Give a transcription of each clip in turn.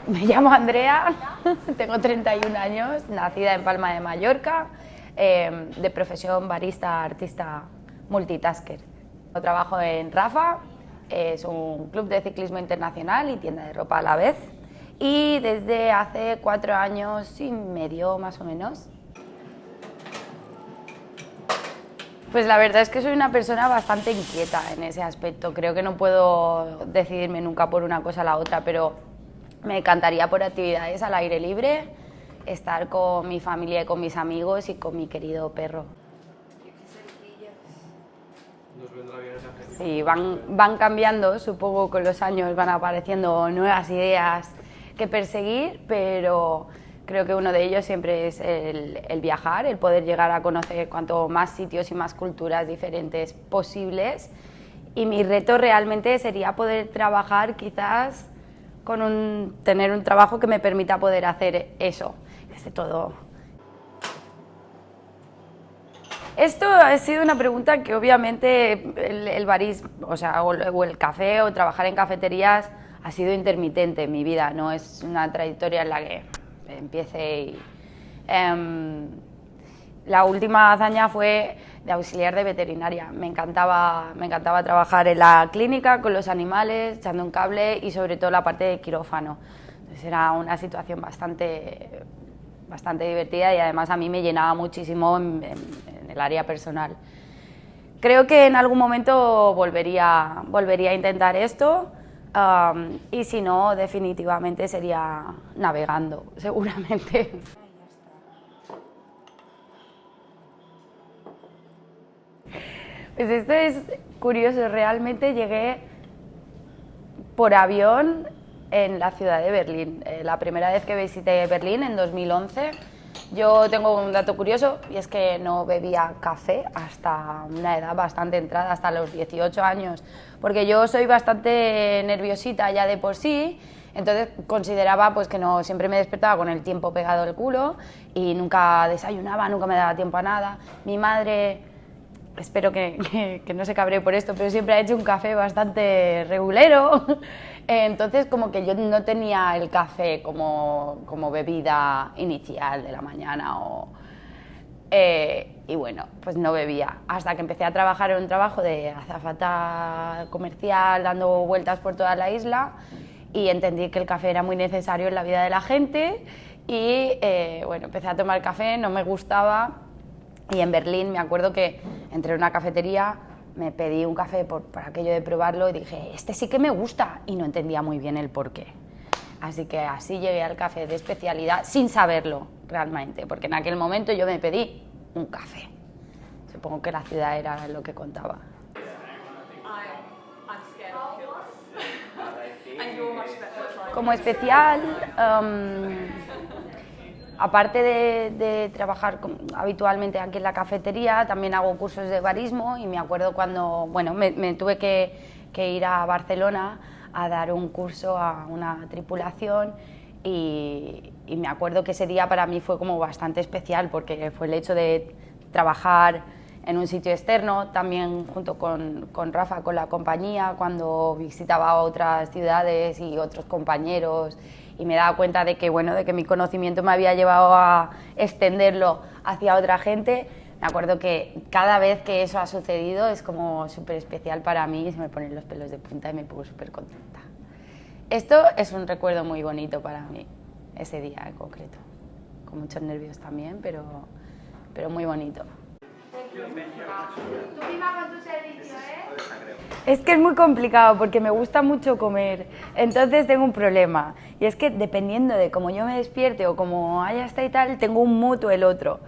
Me llamo Andrea, tengo 31 años, nacida en Palma de Mallorca, de profesión barista, artista, multitasker. Trabajo en Rafa, es un club de ciclismo internacional y tienda de ropa a la vez. Y desde hace 4 años y medio más o menos. Pues la verdad es que soy una persona bastante inquieta en ese aspecto. Creo que no puedo decidirme nunca por una cosa a la otra, pero me encantaría por actividades al aire libre, estar con mi familia y con mis amigos y con mi querido perro. Sí, van cambiando, supongo con los años van apareciendo nuevas ideas que perseguir, pero creo que uno de ellos siempre es el viajar, el poder llegar a conocer cuanto más sitios y más culturas diferentes posibles. Y mi reto realmente sería poder trabajar quizás tener un trabajo que me permita poder hacer eso, desde todo. Esto ha sido una pregunta que obviamente el barismo, o el café o trabajar en cafeterías ha sido intermitente en mi vida, no es una trayectoria en la que empiece y... la última hazaña fue de auxiliar de veterinaria. Me encantaba trabajar en la clínica con los animales, echando un cable y sobre todo la parte de quirófano. Entonces era una situación bastante divertida y además a mí me llenaba muchísimo en el área personal. Creo que en algún momento volvería a intentar esto y si no, definitivamente sería navegando, seguramente. Pues esto es curioso, realmente llegué por avión en la ciudad de Berlín. La primera vez que visité Berlín, en 2011, yo tengo un dato curioso y es que no bebía café hasta una edad bastante entrada, hasta los 18 años, porque yo soy bastante nerviosita ya de por sí, entonces consideraba pues, que no, siempre me despertaba con el tiempo pegado al culo y nunca desayunaba, nunca me daba tiempo a nada. Mi madre... Espero que no se cabree por esto, pero siempre ha hecho un café bastante regulero, entonces como que yo no tenía el café como bebida inicial de la mañana y bueno, pues no bebía, hasta que empecé a trabajar en un trabajo de azafata comercial, dando vueltas por toda la isla y entendí que el café era muy necesario en la vida de la gente y bueno, empecé a tomar café, no me gustaba. Y en Berlín me acuerdo que entré en una cafetería, me pedí un café por aquello de probarlo y dije, este sí que me gusta, y no entendía muy bien el porqué. Así que así llegué al café de especialidad sin saberlo realmente, porque en aquel momento yo me pedí un café. Supongo que la ciudad era lo que contaba. Como especial... aparte de trabajar habitualmente aquí en la cafetería, también hago cursos de barismo y me acuerdo cuando me tuve que ir a Barcelona a dar un curso a una tripulación y me acuerdo que ese día para mí fue como bastante especial porque fue el hecho de trabajar en un sitio externo, también junto con Rafa, con la compañía, cuando visitaba otras ciudades y otros compañeros y me daba cuenta de que, bueno, de que mi conocimiento me había llevado a extenderlo hacia otra gente. Me acuerdo que cada vez que eso ha sucedido es como súper especial para mí y se me ponen los pelos de punta y me pongo súper contenta. Esto es un recuerdo muy bonito para mí, ese día en concreto. Con muchos nervios también, pero muy bonito. Es que es muy complicado porque me gusta mucho comer, entonces tengo un problema y es que dependiendo de cómo yo me despierte o cómo haya estado y tal, tengo un mood o el otro.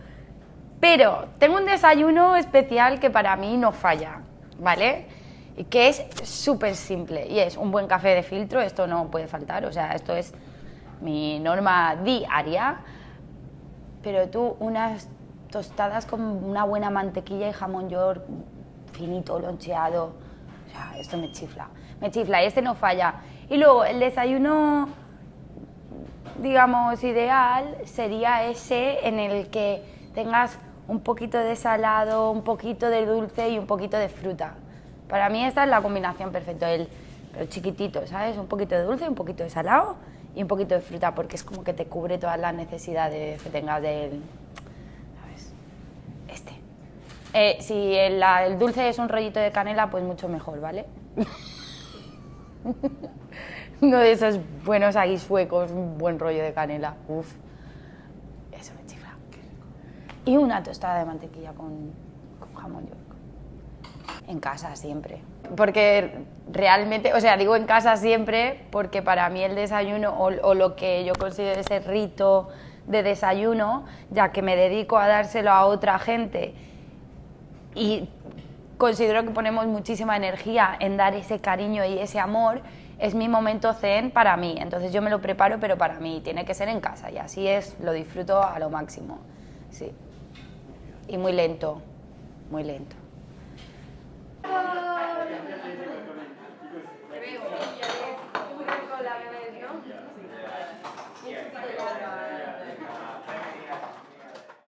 Pero tengo un desayuno especial que para mí no falla, ¿vale? Y que es súper simple y es un buen café de filtro, esto no puede faltar, o sea, esto es mi norma diaria, pero tú unas tostadas con una buena mantequilla y jamón york finito, loncheado, o sea, esto me chifla y este no falla. Y luego el desayuno, digamos, ideal sería ese en el que tengas un poquito de salado, un poquito de dulce y un poquito de fruta. Para mí esta es la combinación perfecta, pero chiquitito, ¿sabes? Un poquito de dulce, un poquito de salado y un poquito de fruta, porque es como que te cubre todas las necesidades que tengas del... ¿Sabes? Si el dulce es un rollito de canela, pues mucho mejor, ¿vale? Uno de esos buenos ahí suecos, un buen rollo de canela. Uf, eso me chifla. Y una tostada de mantequilla con jamón york. En casa siempre. Porque realmente, o sea, digo en casa siempre porque para mí el desayuno o lo que yo considero ese rito de desayuno, ya que me dedico a dárselo a otra gente y considero que ponemos muchísima energía en dar ese cariño y ese amor, es mi momento zen para mí. Entonces yo me lo preparo, pero para mí tiene que ser en casa y así es, lo disfruto a lo máximo. Sí. Y muy lento, muy lento. Te veo, ya ves, tú con la bebés, ¿no?